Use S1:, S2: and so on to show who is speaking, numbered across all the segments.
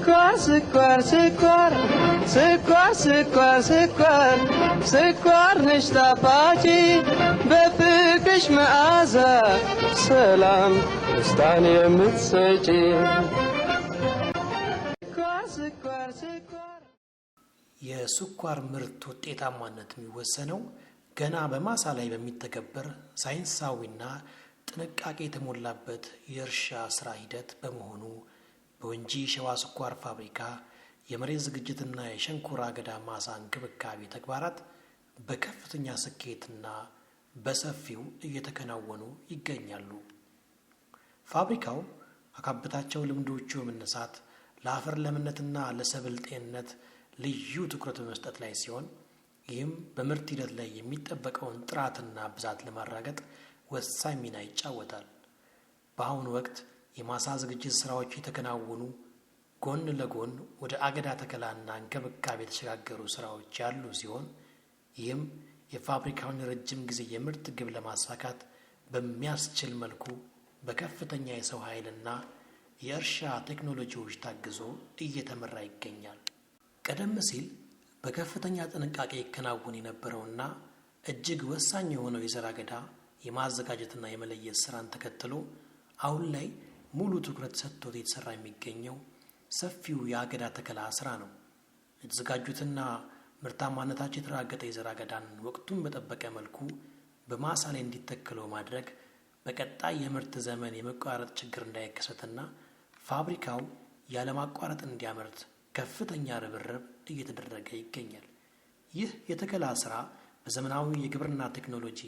S1: ስኳር ስኳር ስኳር ስኳር ስኳር ስኳር ስኳር ነሽ ጣፋጭ በፍቅርሽ መዓዛ ሰላም ደስታን የምትሰጪ ስኳር ስኳር
S2: የስኳር ምርት ውጤታማነት የሚወሰነው ገና በማሳ ላይ በሚተገበር ሳይንሳዊና ጥንቃቄ የተሞላበት የእርሻ ስራ ሂደት በመሆኑ በወንጂ ሸዋ ስኳር ፋብሪካ የመሬት ዝግጅትና የሸንኮራ አገዳ ማሳ እንክብካቤ ተግባራት በከፍተኛ ስኬትና በሰፊው እየተከናወኑ ይገኛሉ። ፋብሪካው ካካበታቸው ልምዶቹ በመነሳት ለአፈር ለምነትና ለሰብል ጤንነት ልዩ ትኩረት በመስጠት ላይ ሲሆን ይህም በምርት ሂደት ላይ የሚጠበቀውን ጥራትና ብዛት ለማረጋገጥ ወሳኝ ሚና ይጫወታል። በአሁኑ ወቅት የማሳ ዝግጅት ስራዎች የተከናወኑ ጎን ለጎን ወደ አገዳ ተከላና እንክብካቤ የተሸጋገሩ ስራዎች ያሉ ሲሆን ይህም የፋብሪካውን ረጅም ጊዜ የምርት ግብ ለማሳካት በሚያስችል መልኩ በከፍተኛ የሰው ኃይልና የእርሻ ቴክኖሎጂዎች ታግዞ እየተመራ ይገኛል። ቀደም ሲል በከፍተኛ ጥንቃቄ ይከናወን የነበረውና እጅግ ወሳኝ የሆነው የዘር አገዳ የማዘጋጀትና የመለየት ስራን ተከትሎ አሁን ላይ ሙሉ ትኩረት ሰጥቶት የተሰራ የሚገኘው ሰፊው የአገዳ ተከላ ስራ ነው። የተዘጋጁትና ምርታማነታቸው የተረጋገጠ የዘር አገዳን ወቅቱን በጠበቀ መልኩ በማሳ ላይ እንዲተከሉ ማድረግ በቀጣይ የምርት ዘመን የመቋረጥ ችግር እንዳይከሰትና ፋብሪካው ያለማቋረጥ እንዲያመርት ከፍተኛ ርብርብ እየተደረገ ይገኛል። ይህ የተከላ ስራ በዘመናዊ የግብርና ቴክኖሎጂ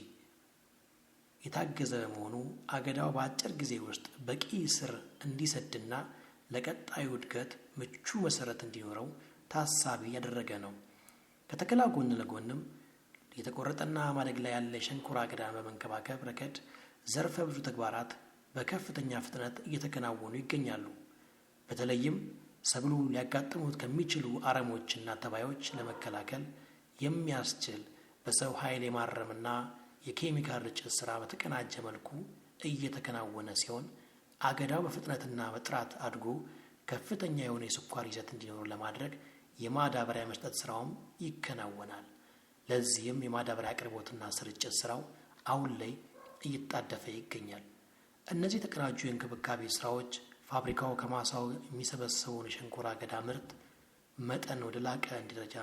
S2: የታገዘ በመሆኑ አገዳው በአጭር ጊዜ ውስጥ በቂ ስር እንዲሰድና ለቀጣዩ እድገት ምቹ መሰረት እንዲኖረው ታሳቢ ያደረገ ነው። ከተከላ ጎን ለጎንም የተቆረጠና ማደግ ላይ ያለ የሸንኮራ አገዳን በመንከባከብ ረገድ ዘርፈ ብዙ ተግባራት በከፍተኛ ፍጥነት እየተከናወኑ ይገኛሉ። በተለይም ሰብሉ ሊያጋጥሙት ከሚችሉ አረሞችና ተባዮች ለመከላከል የሚያስችል በሰው ኃይል የማረምና የኬሚካል ርጭት ስራ በተቀናጀ መልኩ እየተከናወነ ሲሆን አገዳው በፍጥነትና በጥራት አድጎ ከፍተኛ የሆነ የስኳር ይዘት እንዲኖር ለማድረግ የማዳበሪያ መስጠት ስራውም ይከናወናል። ለዚህም የማዳበሪያ አቅርቦትና ስርጭት ስራው አሁን ላይ እየተጣደፈ ይገኛል። እነዚህ የተቀናጁ የእንክብካቤ ስራዎች ፋብሪካው ከማሳው የሚሰበሰበውን የሸንኮራ አገዳ ምርት መጠን ወደ ላቀ ደረጃ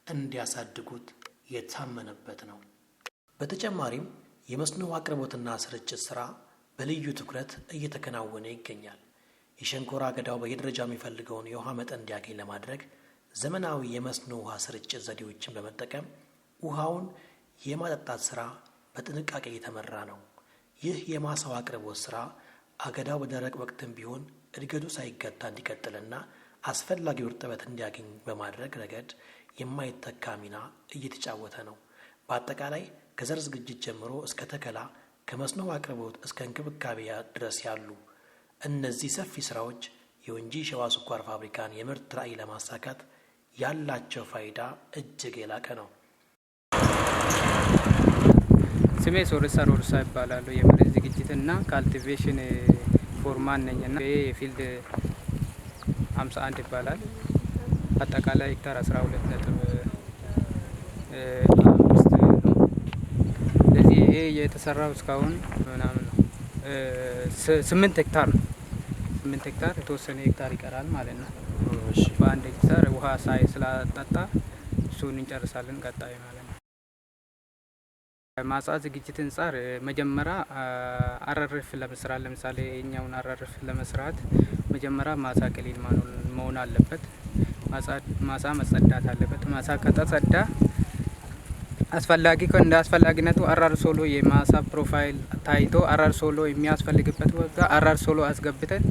S2: እንዲያሳድጉት የታመነበት ነው። በተጨማሪም የመስኖ አቅርቦትና ስርጭት ስራ በልዩ ትኩረት እየተከናወነ ይገኛል። የሸንኮራ አገዳው በየደረጃ የሚፈልገውን የውሃ መጠን እንዲያገኝ ለማድረግ ዘመናዊ የመስኖ ውሃ ስርጭት ዘዴዎችን በመጠቀም ውሃውን የማጠጣት ስራ በጥንቃቄ እየተመራ ነው። ይህ የማሳው አቅርቦት ስራ አገዳው በደረቅ ወቅትም ቢሆን እድገቱ ሳይገታ እንዲቀጥልና አስፈላጊው እርጥበት እንዲያገኝ በማድረግ ረገድ የማይተካ ሚና እየተጫወተ ነው። በአጠቃላይ ከዘር ዝግጅት ጀምሮ እስከ ተከላ፣ ከመስኖ አቅርቦት እስከ እንክብካቤ ድረስ ያሉ እነዚህ ሰፊ ስራዎች የወንጂ ሸዋ ስኳር ፋብሪካን የምርት ራዕይ ለማሳካት ያላቸው ፋይዳ እጅግ የላቀ ነው።
S3: ስሜ ሶርሳ ይባላል። የመሬት ዝግጅትና ካልቲቬሽን ፎርማን ነኝና የፊልድ 51 ይባላል። አጠቃላይ ሄክታር 12.5 ነው። ስለዚህ ይሄ የተሰራው እስካሁን ምናምን ነው 8 ሄክታር ነው። 8 ሄክታር የተወሰነ ሄክታር ይቀራል ማለት ነው። በአንድ ሄክታር ውሃ ሳይ ስላጣጣ እሱን እንጨርሳለን ቀጣይ ማለት ነው። ማሳ ዝግጅት አንፃር መጀመሪያ አረርፍ ለመስራት ለምሳሌ እኛውን አረርፍ ለመስራት መጀመሪያ ማሳ ክሊን መሆን አለበት። ማሳ መጸዳት አለበት። ማሳ ከተጸዳ አስፈላጊ እንደ አስፈላጊነቱ አራር ሶሎ የማሳ ፕሮፋይል ታይቶ አራር ሶሎ የሚያስፈልግበት ቦታ አራር ሶሎ አስገብተን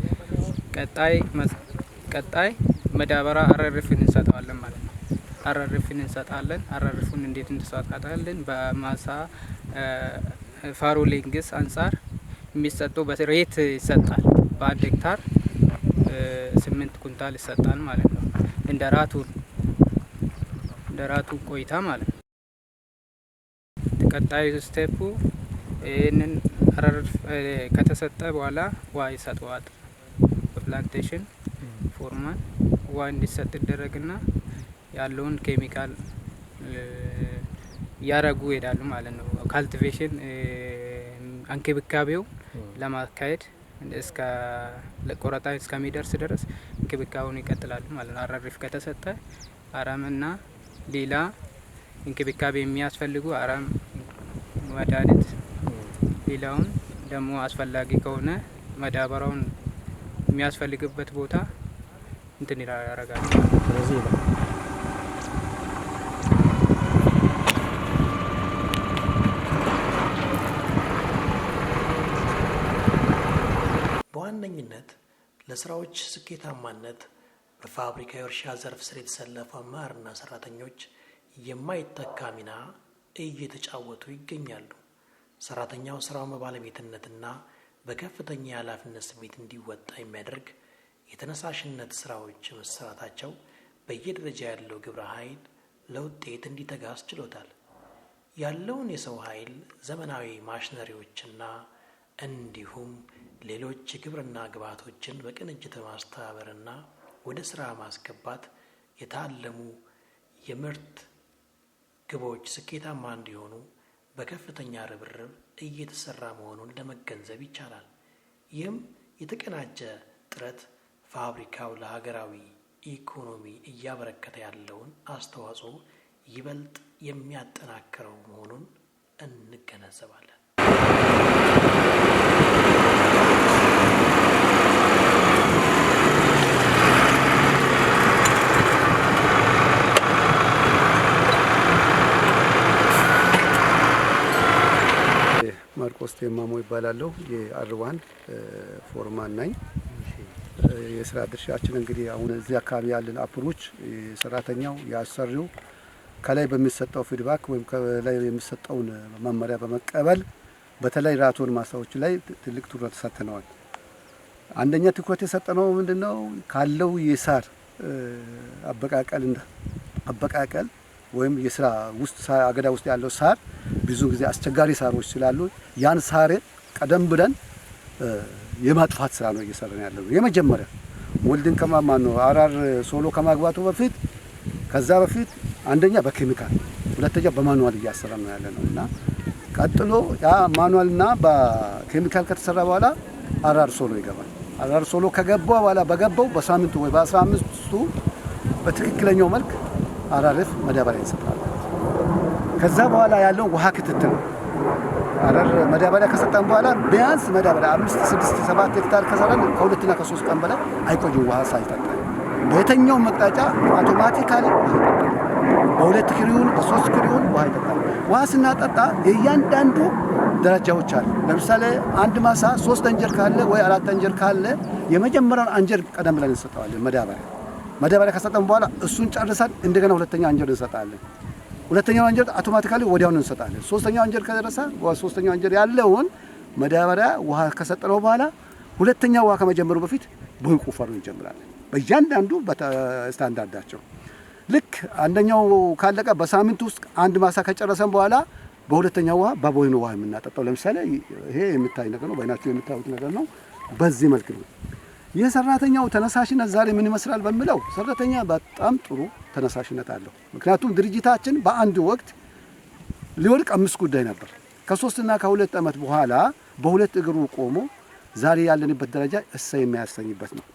S3: ቀጣይ መዳበራ አረርፍን እንሰጣለን ማለት ነው። አረርፍን እንሰጣለን። አረርፉን እንዴት እንሰጣለን? በማሳ ፋሮሊንግስ አንፃር የሚሰጠው በሬት ይሰጣል። በአንድ ሄክታር 8 ኩንታል ይሰጣል ማለት ነው። እንደራቱ ቆይታ ማለት ነው። ቀጣዩ ስቴፑ ይህንን አረርፍ ከተሰጠ በኋላ ውሃ ይሰጠዋል። በፕላንቴሽን ፎርማን ውሃ እንዲሰጥ ይደረግና ያለውን ኬሚካል ያረጉ ይሄዳሉ ማለት ነው። ካልቲቬሽን እንክብካቤው ለማካሄድ እስከ ለቆረጣ እስከሚደርስ ድረስ እንክብካቤውን ይቀጥላሉ ማለት ነው። አረሪፍ ከተሰጠ አረምና ሌላ እንክብካቤ የሚያስፈልጉ አረም መድኃኒት፣ ሌላውን ደግሞ አስፈላጊ ከሆነ መዳበሪያውን የሚያስፈልግበት ቦታ እንትን ያደርጋሉ። ስለዚህ
S2: በዋነኝነት ለስራዎች ስኬታማነት በፋብሪካ የእርሻ ዘርፍ ስር የተሰለፉ አመራርና ሰራተኞች የማይተካ ሚና እየተጫወቱ ይገኛሉ። ሰራተኛው ስራውን በባለቤትነትና በከፍተኛ የኃላፊነት ስሜት እንዲወጣ የሚያደርግ የተነሳሽነት ስራዎች መሰራታቸው በየደረጃ ያለው ግብረ ኃይል ለውጤት እንዲተጋ አስችሎታል። ያለውን የሰው ኃይል ዘመናዊ ማሽነሪዎችና እንዲሁም ሌሎች የግብርና ግብዓቶችን በቅንጅት ማስተባበርና ወደ ስራ ማስገባት የታለሙ የምርት ግቦች ስኬታማ እንዲሆኑ በከፍተኛ ርብርብ እየተሰራ መሆኑን ለመገንዘብ ይቻላል። ይህም የተቀናጀ ጥረት ፋብሪካው ለሀገራዊ ኢኮኖሚ እያበረከተ ያለውን አስተዋጽኦ ይበልጥ የሚያጠናክረው መሆኑን እንገነዘባለን።
S4: ማርቆስ ቴማሞ ይባላለሁ። የአርዋን ፎርማን ነኝ። የስራ ድርሻችን እንግዲህ አሁን እዚህ አካባቢ ያለን አፕሮች ሰራተኛው ያሰሪው ከላይ በሚሰጠው ፊድባክ ወይም ከላይ የሚሰጠውን መመሪያ በመቀበል በተለይ ራቶን ማሳዎች ላይ ትልቅ ትኩረት ሰጥተናል። አንደኛ ትኩረት የሰጠነው ምንድነው ካለው የሳር አበቃቀል ወይም የስራ ውስጥ አገዳ ውስጥ ያለው ሳር ብዙ ጊዜ አስቸጋሪ ሳሮች ስላሉ ያን ሳር ቀደም ብለን የማጥፋት ስራ ነው እየሰራን ያለው። የመጀመሪያ ሞልድን ከማማን ነው አራር ሶሎ ከማግባቱ በፊት ከዛ በፊት አንደኛ በኬሚካል ሁለተኛ በማኑዋል እያሰራን ነው ያለነው እና ቀጥሎ ያ ማኑዋልና በኬሚካል ከተሰራ በኋላ አራር ሶሎ ይገባል። አራር ሶሎ ከገባ በኋላ በገባው በሳምንቱ ወይ በ15ቱ በትክክለኛው መልክ አራርፍ መዳበሪያ ይሰጣል። ከዛ በኋላ ያለው ውሃ ክትትል አራር መዳበሪያ ከሰጠን በኋላ ቢያንስ መዳበሪያ 5፣ 6፣ 7 ሄክታር ከሰራን ከ2 እና ከ3 ቀን በላይ አይቆይም ውሃ ሳይጠጣ። በየትኛው መቅጣጫ አውቶማቲካሊ በ2 ክሪውን በ3 ክሪውን ውሃ ይጠጣል። ውሃ ስናጠጣ የእያንዳንዱ ደረጃዎች አሉ። ለምሳሌ አንድ ማሳ 3 አንጀር ካለ ወይ 4 አንጀር ካለ የመጀመሪያውን አንጀር ቀደም ብለን እንሰጠዋለን መዳበሪያ ከሰጠን በኋላ እሱን ጨርሰን እንደገና ሁለተኛ አንጀር እንሰጣለን። ሁለተኛው አንጀር አውቶማቲካሊ ወዲያውኑ እንሰጣለን። ሶስተኛው አንጀር ከደረሰ ሶስተኛው አንጀር ያለውን መዳበሪያ ውሃ ከሰጠነው በኋላ ሁለተኛው ውሃ ከመጀመሩ በፊት ቦይ ቁፋሮ እንጀምራለን። በእያንዳንዱ በስታንዳርዳቸው ልክ አንደኛው ካለቀ በሳምንት ውስጥ አንድ ማሳ ከጨረሰን በኋላ በሁለተኛው ውሃ በቦይ ነው ውሃ የምናጠጣው። ለምሳሌ ይሄ የምታይ ነገር ነው፣ በእናችሁ የምታዩት ነገር ነው። በዚህ መልክ ነው የሰራተኛው ተነሳሽነት ዛሬ ምን ይመስላል በሚለው ሰራተኛ በጣም ጥሩ ተነሳሽነት አለው። ምክንያቱም ድርጅታችን በአንድ ወቅት ሊወድቅ 5 ጉዳይ ነበር። ከ3 እና ከ2 ዓመት በኋላ በሁለት እግሩ ቆሞ ዛሬ ያለንበት ደረጃ እሰይ የሚያሰኝበት ነው።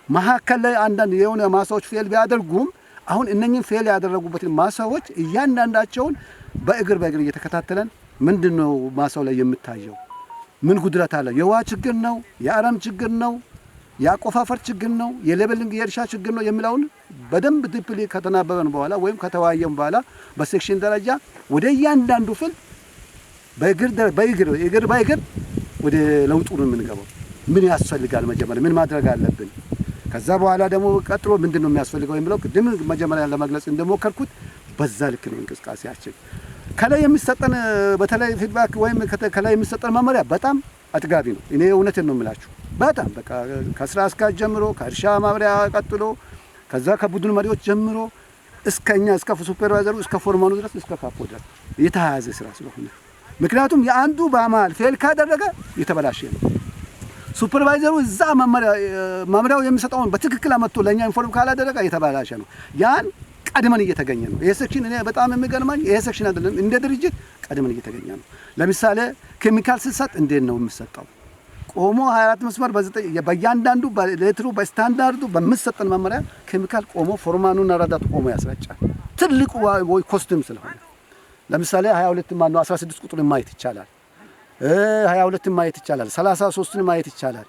S4: መሀከል ላይ አንዳንድ የሆነ ማሳዎች ፌል ቢያደርጉም አሁን እነኚህን ፌል ያደረጉበትን ማሳዎች እያንዳንዳቸውን በእግር እየተከታተለን ምንድነው ማሳው ላይ የምታየው ምን ጉድለት አለ፣ የውሃ ችግር ነው፣ የአረም ችግር ነው፣ የአቆፋፈር ችግር ነው፣ የሌቨሊንግ የእርሻ ችግር ነው የሚለውን በደንብ ዲፕሊ ከተናበበን በኋላ ወይም ከተወያየን በኋላ በሴክሽን ደረጃ ወደ እያንዳንዱ ፍል በእግር ወደ ለውጡ ነው የምንገባው። ምን ያስፈልጋል፣ መጀመሪያ ምን ማድረግ አለብን፣ ከዛ በኋላ ደግሞ ቀጥሎ ምንድነው የሚያስፈልገው የሚለው ቅድም መጀመሪያ ለመግለጽ እንደሞከርኩት በዛ ልክ ነው እንቅስቃሴያችን። ከላይ የሚሰጠን በተለይ ፊድባክ ወይም ከላይ የሚሰጠን መመሪያ በጣም አጥጋቢ ነው። እኔ እውነቴን ነው የምላችሁ። በጣም በቃ ከስራ አስኪያጅ ጀምሮ ከእርሻ ማብሪያ ቀጥሎ ከዛ ከቡድን መሪዎች ጀምሮ እስከኛ እስከ ሱፐርቫይዘሩ እስከ ፎርማኑ ድረስ እስከ ካፖ ድረስ የተያያዘ ስራ ስለሆነ ምክንያቱም የአንዱ በማል ፌል ካደረገ የተበላሸ ነው። ሱፐርቫይዘሩ እዛ መመሪያው የሚሰጠውን በትክክል አመጥቶ ለኛ ኢንፎርም ካላደረገ የተባላሸ ነው። ያን ቀድመን እየተገኘ ነው። ይሄ ሴክሽን እኔ በጣም የሚገርመኝ ይሄ ሴክሽን አይደለም እንደ ድርጅት ቀድመን እየተገኘ ነው። ለምሳሌ ኬሚካል ሲሰጥ እንዴት ነው የሚሰጠው? ቆሞ 24 መስመር በእያንዳንዱ በሌትሩ በስታንዳርዱ በሚሰጠን መመሪያ ኬሚካል ቆሞ ፎርማኑና ረዳቱ ቆሞ ያስረጫል። ትልቁ ወይ ኮስቱም ስለሆነ ለምሳሌ 22 ማነው 16 ቁጥር ማየት ይቻላል። 22 ማየት ይቻላል። 33 ማየት ይቻላል።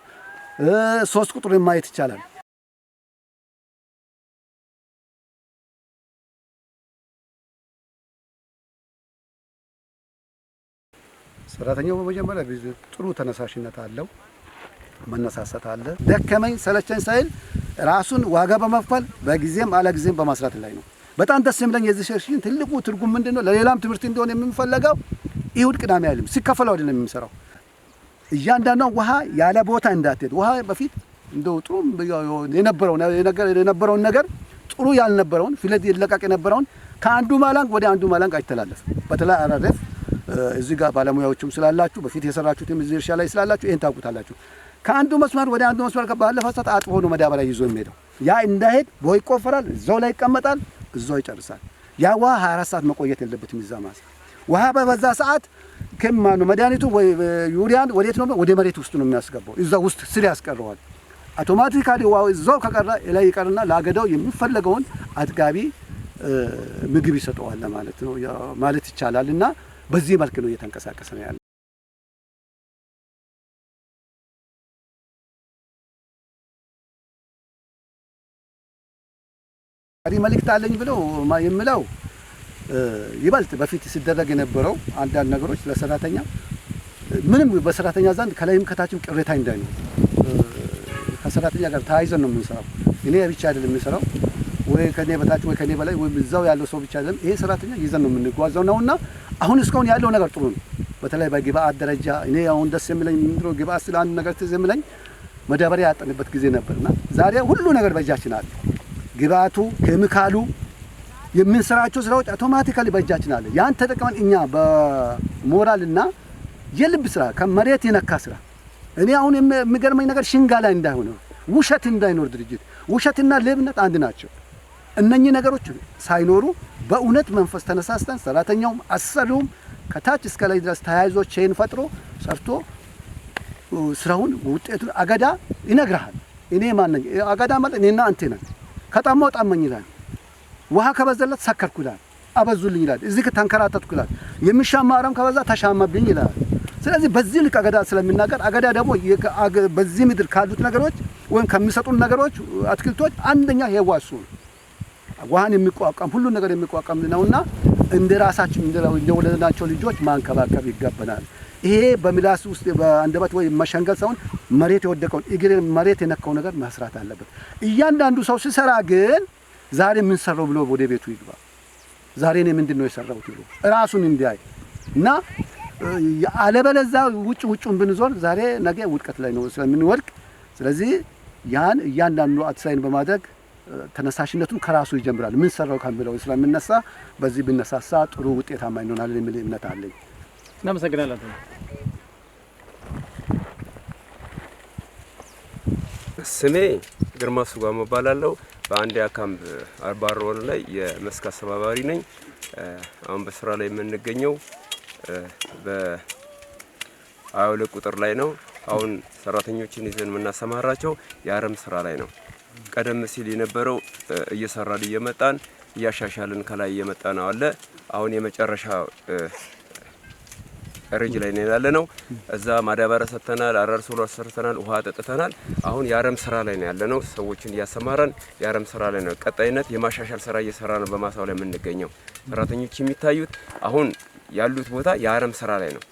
S4: 3 ቁጥር ማየት ይቻላል። ሰራተኛው በመጀመሪያ ጥሩ ተነሳሽነት አለው፣ መነሳሳት አለ። ደከመኝ ሰለቸኝ ሳይል ራሱን ዋጋ በመክፈል በጊዜም አለጊዜም በማስራት ላይ ነው። በጣም ደስ የሚለኝ የዚህ ሴክሽን ትልቁ ትርጉም ምንድነው? ለሌላም ትምህርት እንዲሆን የምንፈልገው ይሁድ ቅዳሜ አይልም፣ ሲከፈለው አይደለም የሚሰራው። እያንዳንዱ ውሃ ያለ ቦታ እንዳትሄድ ውሃ በፊት እንደው ጥሩ የነበረውን ነገር ጥሩ ያልነበረውን ፊለት ይለቀቅ የነበረውን ከአንዱ ማላንግ ወደ አንዱ ማላንግ አይተላለፍም። በተለይ አራረፍ እዚህ ጋር ባለሙያዎችም ስላላችሁ በፊት የሰራችሁትም እዚህ እርሻ ላይ ስላላችሁ ይሄን ታውቁታላችሁ። ከአንዱ መስመር ወደ አንዱ መስመር ከባለፈ ሰዓት አጥቦ ነው ማዳበሪያ ይዞ የሚሄደው። ያ እንዳይሄድ ቦይ ይቆፈራል፣ እዛው ላይ ይቀመጣል፣ እዛው ይጨርሳል። ያ ውሃ 24 ሰዓት መቆየት የለበትም። ይዛ ማሳ ውሃ በበዛ ሰዓት ከማኑ መድኃኒቱ ወይ ዩሪያን ወዴት ነው? ወደ መሬት ውስጥ ነው የሚያስገባው። እዛው ውስጥ ስር ያስቀረዋል። አውቶማቲካሊ ውሃው እዛው ከቀረ ላይ ይቀርና ለአገዳው የሚፈለገውን አጥጋቢ ምግብ ይሰጠዋል ማለት ነው ማለት ይቻላልና በዚህ መልክ ነው እየተንቀሳቀሰ ነው ያለው። መልእክት አለኝ ብለው የምለው ይበልጥ በፊት ሲደረግ የነበረው አንዳንድ ነገሮች ለሰራተኛ ምንም በሰራተኛ ዘንድ ከላይም ከታችም ቅሬታ እንዳይኖር ከሰራተኛ ጋር ተያይዘን ነው የምንሰራው። እኔ ብቻ አይደለም የምንሰራው፣ ወይ ከኔ በታች ወይ ከኔ በላይ ወይ እዛው ያለው ሰው ብቻ አይደለም። ይሄ ሰራተኛ ይዘን ነው የምንጓዘው ነውና አሁን እስካሁን ያለው ነገር ጥሩ ነው። በተለይ በግብአት ደረጃ እኔ አሁን ደስ የሚለኝ ምንድነው ግብአት ስለ አንድ ነገር ትዝ የሚለኝ መዳበሪያ ያጠንበት ጊዜ ነበርና ዛሬ ሁሉ ነገር በእጃችን አለ። ግብአቱ፣ ኬሚካሉ፣ የምንሰራቸው ስራዎች አውቶማቲካሊ በእጃችን አለ። ያን ተጠቅመን እኛ በሞራልና የልብ ስራ ከመሬት የነካ ስራ እኔ አሁን የሚገርመኝ ነገር ሽንጋላ እንዳይሆን ውሸት እንዳይኖር ድርጅት ውሸትና ሌብነት አንድ ናቸው። እነኚህ ነገሮች ሳይኖሩ በእውነት መንፈስ ተነሳስተን ሰራተኛውም አሰሪውም ከታች እስከ ላይ ድረስ ተያይዞ ቼን ፈጥሮ ሰርቶ ስራውን ውጤቱን አገዳ ይነግራል። እኔ ማን ነኝ? አገዳ ማለት እኔና አንተ ነን። ከጣማው ጣመኝ ይላል። ውሃ ከበዘለት ሰከርኩ ይላል። አበዙልኝ ይላል። እዚህ ከተንከራተትኩ ይላል። የሚሻማ አረም ከበዛ ተሻማብኝ ይላል። ስለዚህ በዚህ ልክ አገዳ ስለሚናገር አገዳ ደግሞ በዚህ ምድር ካሉት ነገሮች ወይም ከሚሰጡን ነገሮች አትክልቶች አንደኛ የዋሱ ውሃን የሚቋቋም ሁሉ ነገር የሚቋቋም ነውና እንደ ራሳችን እንደ ወለደናቸው ልጆች ማንከባከብ ይገባናል። ይሄ በምላስ ውስጥ በአንደበት ወይ መሸንገል ሳይሆን መሬት የወደቀውን እግር መሬት የነካው ነገር መስራት አለበት። እያንዳንዱ ሰው ሲሰራ ግን ዛሬ ምን ሰራው ብሎ ወደ ቤቱ ይግባ። ዛሬ እኔ ምንድነው የሰራሁት ብሎ ራሱን እንዲያይ እና አለበለዚያ ውጭውን ብንዞር ዛሬ ነገ ውድቀት ላይ ነው ስለምንወድቅ፣ ስለዚህ ያን እያንዳንዱ አትሳይን በማድረግ ተነሳሽነቱን ከራሱ ይጀምራል። ምን ሰራው ከሚለው ስለምንነሳ በዚህ ብነሳሳ ጥሩ ውጤታማ ይሆናል የሚል እምነት አለኝ።
S5: እናመሰግናለን።
S6: ስሜ ግርማ ሱጋሞ እባላለሁ። በአንዲያ ካምፕ አርባሮ ላይ የመስክ አስተባባሪ ነኝ። አሁን በስራ ላይ የምንገኘው በ22 ቁጥር ላይ ነው። አሁን ሰራተኞችን ይዘን የምናሰማራቸው የአረም ስራ ላይ ነው። ቀደም ሲል የነበረው እየሰራን እየመጣን እያሻሻልን ከላይ እየመጣን ነው አለ። አሁን የመጨረሻ ሬጅ ላይ ነው ያለነው። እዛ ማዳበሪያ ሰጥተናል፣ አራር ሶላር ሰርተናል፣ ውሃ ጠጥተናል። አሁን የአረም ስራ ላይ ነው ያለነው። ሰዎችን እያሰማራን የአረም ስራ ላይ ነው። ቀጣይነት የማሻሻል ስራ እየሰራ ነው በማሳው ላይ የምንገኘው። ሰራተኞች የሚታዩት አሁን ያሉት ቦታ የአረም ስራ ላይ ነው።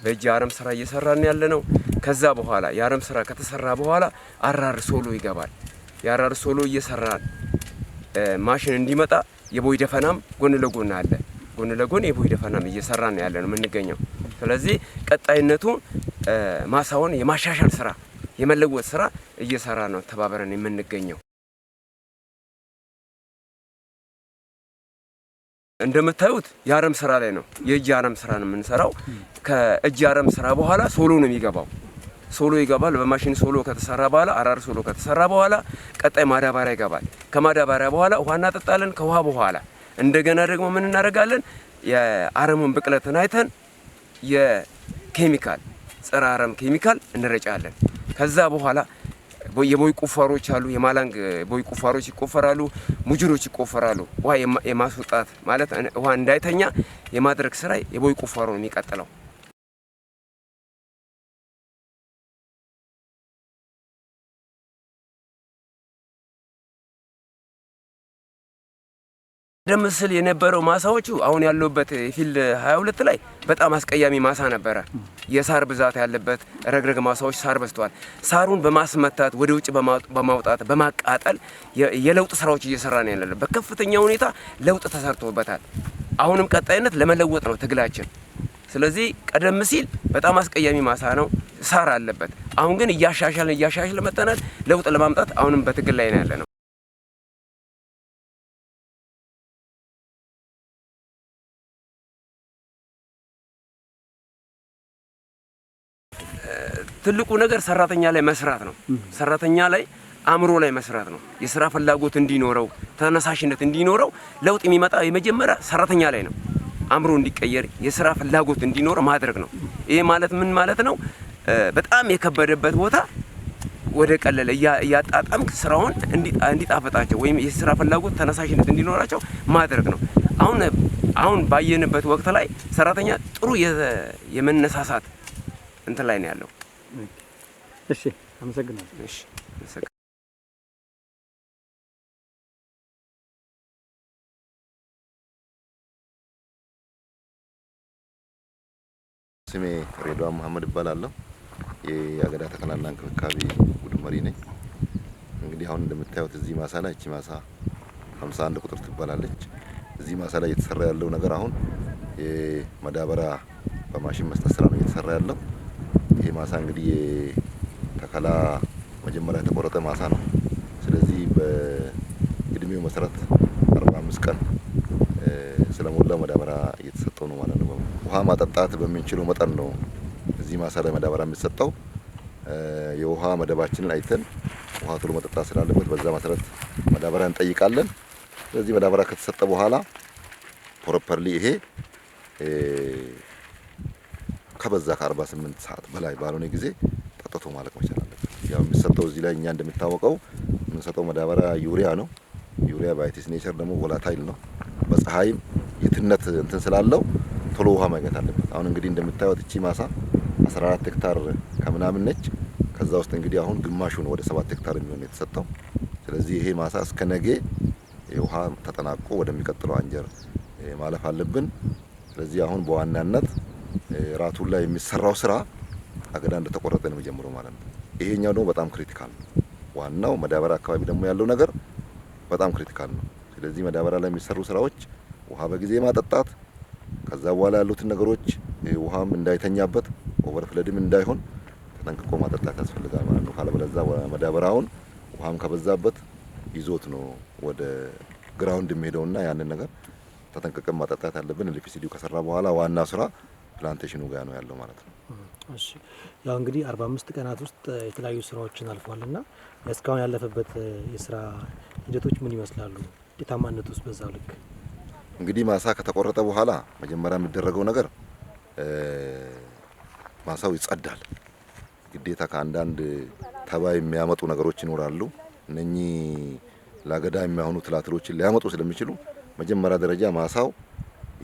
S6: በእጅ አረም ስራ እየሰራን ያለነው። ከዛ በኋላ የአረም ስራ ከተሰራ በኋላ አራር ሶሎ ይገባል። የአራር ሶሎ እየሰራን ማሽን እንዲመጣ የቦይ ደፈናም ጎን ለጎን አለ። ጎን ለጎን የቦይ ደፈናም እየሰራን ያለነው የምንገኘው። ስለዚህ ቀጣይነቱ ማሳውን የማሻሻል ስራ የመለወጥ ስራ እየሰራ ነው ተባበረን የምንገኘው። እንደምታዩት የአረም ስራ ላይ ነው። የእጅ አረም ስራ ነው የምንሰራው። ከእጅ አረም ስራ በኋላ ሶሎ ነው የሚገባው። ሶሎ ይገባል። በማሽን ሶሎ ከተሰራ በኋላ አራር ሶሎ ከተሰራ በኋላ ቀጣይ ማዳበሪያ ይገባል። ከማዳበሪያ በኋላ ውሃ እናጠጣለን። ከውሃ በኋላ እንደገና ደግሞ ምን እናደርጋለን? የአረሙን ብቅለትን አይተን የኬሚካል ጸረ አረም ኬሚካል እንረጫለን። ከዛ በኋላ የቦይ ቁፋሮች አሉ። የማላንግ ቦይ ቁፋሮች ይቆፈራሉ፣ ሙጅሮች ይቆፈራሉ። ውሃ የማስወጣት ማለት ውሃ እንዳይተኛ የማድረግ ስራ የቦይ ቁፋሮ ነው የሚቀጥለው። ቀደም ሲል የነበረው ማሳዎቹ አሁን ያለውበት ፊልድ 22 ላይ በጣም አስቀያሚ ማሳ ነበረ። የሳር ብዛት ያለበት ረግረግ ማሳዎች ሳር በዝተዋል። ሳሩን በማስመታት ወደ ውጭ በማውጣት በማቃጠል የለውጥ ስራዎች እየሰራ ነው ያለበት። በከፍተኛ ሁኔታ ለውጥ ተሰርቶበታል። አሁንም ቀጣይነት ለመለወጥ ነው ትግላችን። ስለዚህ ቀደም ሲል በጣም አስቀያሚ ማሳ ነው፣ ሳር አለበት። አሁን ግን እያሻሻልን መጥተናል። ለውጥ ለማምጣት አሁንም በትግል ላይ ነው ያለነው። ትልቁ ነገር ሰራተኛ ላይ መስራት ነው። ሰራተኛ ላይ አእምሮ ላይ መስራት ነው። የስራ ፍላጎት እንዲኖረው፣ ተነሳሽነት እንዲኖረው ለውጥ የሚመጣ የመጀመሪያ ሰራተኛ ላይ ነው። አእምሮ እንዲቀየር፣ የስራ ፍላጎት እንዲኖር ማድረግ ነው። ይሄ ማለት ምን ማለት ነው? በጣም የከበደበት ቦታ ወደ ቀለለ እያጣጣምክ ስራውን እንዲጣፈጣቸው ወይም የስራ ፍላጎት ተነሳሽነት እንዲኖራቸው ማድረግ ነው። አሁን ባየንበት ወቅት ላይ ሰራተኛ ጥሩ የመነሳሳት እንትን ላይ ነው ያለው።
S5: እሺ፣ አመሰግናለሁ።
S6: እሺ፣
S7: ስሜ ሬድዋን መሐመድ እባላለሁ። የአገዳ ተከላና እንክብካቤ ቡድን መሪ ነኝ። እንግዲህ አሁን እንደምታዩት እዚህ ማሳ ላይ እቺ ማሳ 51 ቁጥር ትባላለች። እዚህ ማሳ ላይ እየተሰራ ያለው ነገር አሁን የማዳበሪያ በማሽን መስጠት ስራ ነው እየተሰራ ያለው። ይሄ ማሳ እንግዲህ ተከላ መጀመሪያ የተቆረጠ ማሳ ነው። ስለዚህ በእድሜው መሰረት 45 ቀን ስለሞላ ማዳበሪያ እየተሰጠው ነው ማለት ነው። ውሃ ማጠጣት በሚንችለው መጠን ነው እዚህ ማሳ ላይ ማዳበሪያ የሚሰጠው። የውሃ መደባችንን አይተን ውሃ ቶሎ መጠጣት ስላለበት በዛ መሰረት ማዳበሪያ እንጠይቃለን። ስለዚህ ማዳበሪያ ከተሰጠ በኋላ ፕሮፐርሊ ይሄ ከበዛ ከ48 ሰዓት በላይ ባልሆነ ጊዜ ጠጥቶ ማለቅ መቻል አለበት። ያው የሚሰጠው እዚህ ላይ እኛ እንደሚታወቀው የምንሰጠው ማዳበሪያ ዩሪያ ነው። ዩሪያ ባይቲስ ኔቸር ደግሞ ቮላታይል ነው። በፀሐይም የትነት እንትን ስላለው ቶሎ ውሃ ማግኘት አለበት። አሁን እንግዲህ እንደምታዩት እቺ ማሳ 14 ሄክታር ከምናምን ነች። ከዛ ውስጥ እንግዲህ አሁን ግማሹ ነው ወደ 7 ሄክታር የሚሆን የተሰጠው። ስለዚህ ይሄ ማሳ እስከ ነገ የውሃ ተጠናቆ ወደሚቀጥለው አንጀር ማለፍ አለብን። ስለዚህ አሁን በዋናነት ራቱን ላይ የሚሰራው ስራ አገዳ እንደተቆረጠ ነው የሚጀምረው ማለት ነው። ይሄኛው ደግሞ በጣም ክሪቲካል ነው። ዋናው ማዳበሪያ አካባቢ ደግሞ ያለው ነገር በጣም ክሪቲካል ነው። ስለዚህ ማዳበሪያ ላይ የሚሰሩ ስራዎች ውሃ በጊዜ ማጠጣት፣ ከዛ በኋላ ያሉትን ነገሮች ውሃም እንዳይተኛበት ኦቨርፍለድም እንዳይሆን ተጠንቅቆ ማጠጣት ያስፈልጋል ማለት ነው። ካለበለዚያ ማዳበሪያውን ውሃም ከበዛበት ይዞት ነው ወደ ግራውንድ የሚሄደውና ያንን ነገር ተጠንቅቀን ማጠጣት ያለብን። ኤልፒሲዲው ከሰራ በኋላ ዋና ስራ ፕላንቴሽኑ ጋር ነው ያለው ማለት ነው።
S2: እሺ፣ ያው እንግዲህ 45 ቀናት ውስጥ የተለያዩ ስራዎችን አልፏልና እስካሁን ያለፈበት የስራ ሂደቶች ምን ይመስላሉ? ውጤታማነት ውስጥ በዛው ልክ
S7: እንግዲህ ማሳ ከተቆረጠ በኋላ መጀመሪያ የሚደረገው ነገር ማሳው ይጸዳል። ግዴታ ከአንዳንድ ተባይ የሚያመጡ ነገሮች ይኖራሉ። እነኚህ ለአገዳ የሚሆኑ ትላትሎችን ሊያመጡ ስለሚችሉ መጀመሪያ ደረጃ ማሳው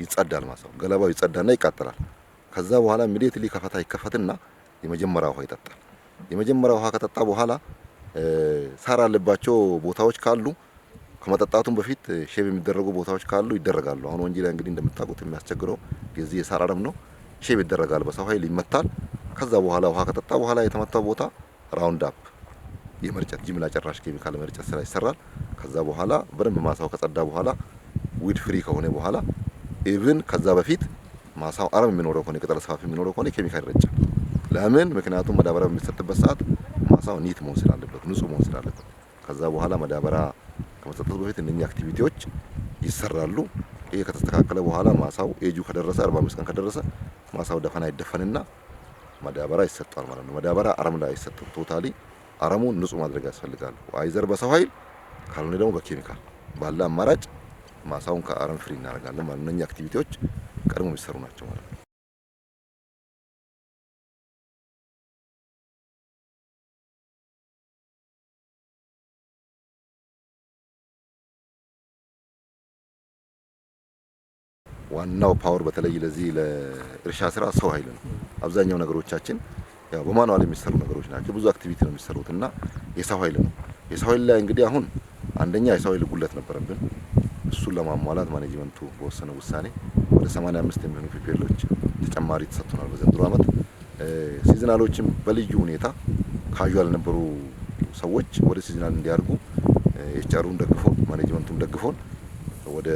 S7: ይጸዳል። ማሳው ገለባው ይጸዳና ይቃጠላል። ከዛ በኋላ ኢሚዲየትሊ ከፈታ ይከፈትና የመጀመሪያ ውሃ ይጠጣል። የመጀመሪያ ውሃ ከጠጣ በኋላ ሳር ያለባቸው ቦታዎች ካሉ ከመጠጣቱም በፊት ሼብ የሚደረጉ ቦታዎች ካሉ ይደረጋሉ። አሁን ወንጂ ላይ እንግዲህ እንደምታውቁት የሚያስቸግረው የዚህ የሳር አረም ነው። ሼብ ይደረጋል፣ በሰው ኃይል ይመታል። ከዛ በኋላ ውሃ ከጠጣ በኋላ የተመታው ቦታ ራውንድ አፕ የመርጨት ጅምላ ጨራሽ ኬሚካል መርጨት ስራ ይሰራል። ከዛ በኋላ በደንብ ማሳው ከጸዳ በኋላ ዊድ ፍሪ ከሆነ በኋላ ኢቭን ከዛ በፊት ማሳው አረም የሚኖረው ከሆነ ቅጠል ሰፋፊ የሚኖረው ከሆነ ኬሚካል ይረጫል። ለምን? ምክንያቱም ማዳበሪያ በሚሰጥበት ሰዓት ማሳው ኒት መሆን ስላለበት፣ ንጹህ መሆን ስላለበት። ከዛ በኋላ ማዳበሪያ ከመሰጠቱ በፊት እነኚህ አክቲቪቲዎች ይሰራሉ። ይሄ ከተስተካከለ በኋላ ማሳው ኤጁ ከደረሰ 45 ቀን ከደረሰ ማሳው ደፈና ይደፈንና ማዳበሪያ ይሰጣል ማለት ነው። ማዳበሪያ አረም ላይ አይሰጥም። ቶታሊ አረሙን ንጹህ ማድረግ ያስፈልጋል። አይዘር በሰው ኃይል ካልሆነ ደግሞ በኬሚካል ባለ አማራጭ ማሳውን ከአረም ፍሪ እናደርጋለን ማለት ነው። እነኚህ አክቲቪቲዎች ቀድሞ የሚሰሩ ናቸው ማለት ነው። ዋናው ፓወር በተለይ ለዚህ ለእርሻ ስራ ሰው ኃይል ነው። አብዛኛው ነገሮቻችን ያው በማኑዋል የሚሰሩ ነገሮች ናቸው። ብዙ አክቲቪቲ ነው የሚሰሩትና የሰው ኃይል ነው። የሰው ኃይል ላይ እንግዲህ አሁን አንደኛ የሰው ኃይል ጉድለት ነበረብን። እሱን ለማሟላት ማኔጅመንቱ በወሰነው ውሳኔ ወደ 85 የሚሆኑ ፒፒኤሎች ተጨማሪ ተሰጥቷል በዘንድሮ ዓመት። ሲዝናሎችም በልዩ ሁኔታ ካዡዋል የነበሩ ሰዎች ወደ ሲዝናል እንዲያርጉ ኤችአሩን ደግፎን ማኔጅመንቱም ደግፎን ወደ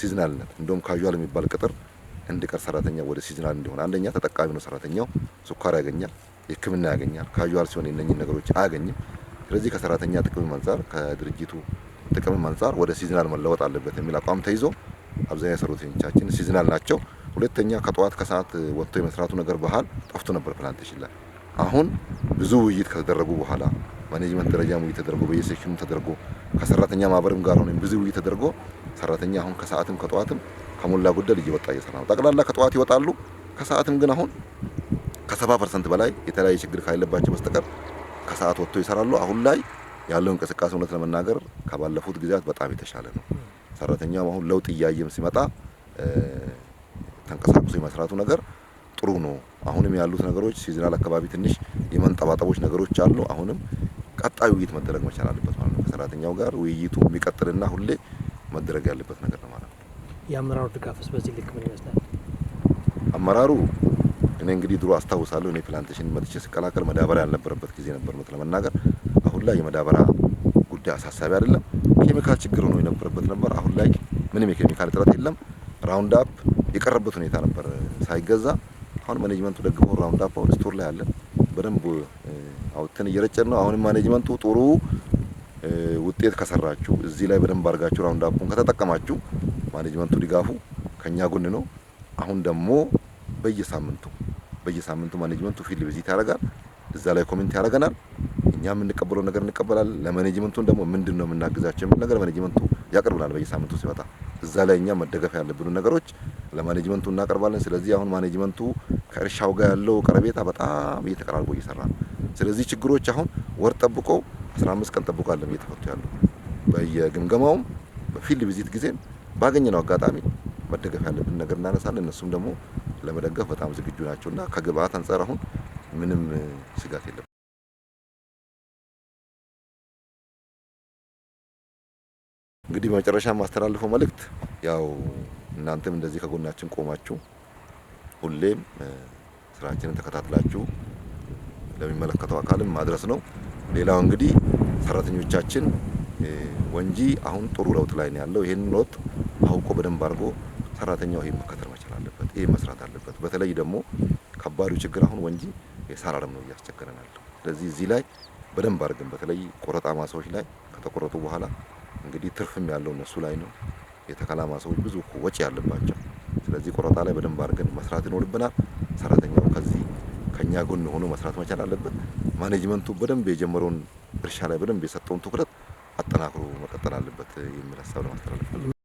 S7: ሲዝናልነት እንደውም ካዡዋል የሚባል ቅጥር እንዲቀር ሰራተኛ ወደ ሲዝናል እንዲሆን አንደኛ ተጠቃሚ ነው ሰራተኛው፣ ስኳር ያገኛል፣ ሕክምና ያገኛል። ካዡዋል ሲሆን እነኚህ ነገሮች አያገኝም። ስለዚህ ከሰራተኛ ጥቅም አንፃር ከድርጅቱ ጥቅም አንፃር ወደ ሲዝናል መለወጥ አለበት የሚል አቋም ተይዞ አብዛኛው ሰራተኞቻችን ሲዝናል ናቸው። ሁለተኛ ከጠዋት ከሰዓት ወጥቶ የመስራቱ ነገር ባህል ጠፍቶ ነበር ፕላንቴሽን ላይ። አሁን ብዙ ውይይት ከተደረጉ በኋላ ማኔጅመንት ደረጃም ውይይት ተደርጎ በየሴክሽኑ ተደርጎ ከሰራተኛ ማህበርም ጋር ሆነን ብዙ ውይይት ተደርጎ ሰራተኛ አሁን ከሰዓትም ከጠዋትም ከሞላ ጎደል እየወጣ እየሰራ ነው። ጠቅላላ ከጠዋት ይወጣሉ። ከሰዓትም ግን አሁን ከ70% በላይ የተለያየ ችግር ካለባቸው በስተቀር ከሰዓት ወጥቶ ይሰራሉ። አሁን ላይ ያለው እንቅስቃሴ እውነት ለመናገር ከባለፉት ጊዜያት በጣም የተሻለ ነው። ሰራተኛው አሁን ለውጥ እያየም ሲመጣ ተንቀሳቅሶ የመስራቱ ነገር ጥሩ ነው። አሁንም ያሉት ነገሮች ሲዝናል አካባቢ ትንሽ የመንጠባጠቦች ነገሮች አሉ። አሁንም ቀጣይ ውይይት መደረግ መቻል አለበት ማለት ነው። ከሰራተኛው ጋር ውይይቱ የሚቀጥልና ሁሌ መደረግ ያለበት ነገር ነው ማለት ነው።
S2: የአመራሩ ድጋፍስ በዚህ ልክ ምን ይመስላል?
S7: አመራሩ እኔ እንግዲህ ድሮ አስታውሳለሁ እኔ ፕላንቴሽን መጥቼ ስቀላቀል መዳበሪያ ያልነበረበት ጊዜ ነበር ነው ለመናገር። አሁን ላይ የመዳበሪያ ጉዳይ አሳሳቢ አይደለም። ኬሚካል ችግር ነው የነበረበት ነበር። አሁን ላይ ምንም የኬሚካል እጥረት የለም። ራውንድ አፕ የቀረበት ሁኔታ ነበር ሳይገዛ። አሁን ማኔጅመንቱ ደግፎ ራውንድ አፕ አሁን ስቶር ላይ አለ። በደንብ አውጥተን እየረጨን ነው። አሁንም ማኔጅመንቱ ጥሩ ውጤት ከሰራችሁ እዚህ ላይ በደንብ አድርጋችሁ ራውንድ አፑን ከተጠቀማችሁ ማኔጅመንቱ ድጋፉ ከኛ ጎን ነው። አሁን ደግሞ በየሳምንቱ ማኔጅመንቱ ፊልድ ቪዚት ያደርጋል። እዛ ላይ ኮሜንት ያደርገናል። እኛ የምንቀበለው ነገር እንቀበላለን። ለማኔጅመንቱን ደግሞ ምንድነው የምናግዛቸው የሚል ነገር ማኔጅመንቱ ያቀርብናል በየሳምንቱ ሲመጣ። እዛ ላይ እኛ መደገፍ ያለብን ነገሮች ለማኔጅመንቱ እናቀርባለን። ስለዚህ አሁን ማኔጅመንቱ ከእርሻው ጋር ያለው ቀረቤታ በጣም እየተቀራርቦ እየሰራ ነው። ስለዚህ ችግሮች አሁን ወር ጠብቆ 15 ቀን ጠብቆ አይደለም እየተፈቱ ያሉ። በየግምገማውም በፊልድ ቪዚት ጊዜም ባገኘነው አጋጣሚ መደገፍ ያለብን ነገር እናነሳለን። እነሱም ደግሞ ለመደገፍ በጣም ዝግጁ ናቸውና ከግብአት አንፃር አሁን ምንም ስጋት የለም። እንግዲህ በመጨረሻ ማስተላልፈው መልእክት ያው እናንተም እንደዚህ ከጎናችን ቆማችሁ ሁሌም ስራችንን ተከታትላችሁ ለሚመለከተው አካልም ማድረስ ነው። ሌላው እንግዲህ ሰራተኞቻችን ወንጂ አሁን ጥሩ ለውጥ ላይ ነው ያለው። ይሄን ለውጥ አውቆ በደንብ አድርጎ ሰራተኛው ይሄን መከተል መቻል አለበት። ይሄ መስራት አለበት። በተለይ ደግሞ ከባዱ ችግር አሁን ወንጂ የሳር አረም ነው እያስቸገረን ያለው። ስለዚህ እዚህ ላይ በደንብ አድርገን በተለይ ቆረጣ ማሳዎች ላይ ከተቆረጡ በኋላ እንግዲህ ትርፍም ያለው እነሱ ላይ ነው። የተከላ ማሳዎች ብዙ ወጪ ያለባቸው። ስለዚህ ቆረጣ ላይ በደንብ አድርገን መስራት ይኖርብናል። ሰራተኛው ከዚህ ከኛ ጎን ሆኖ መስራት መቻል አለበት። ማኔጅመንቱ በደንብ የጀመረውን እርሻ ላይ በደንብ የሰጠውን ትኩረት አጠናክሮ መቀጠል አለበት የሚል ሀሳብ ለማስተላለፍ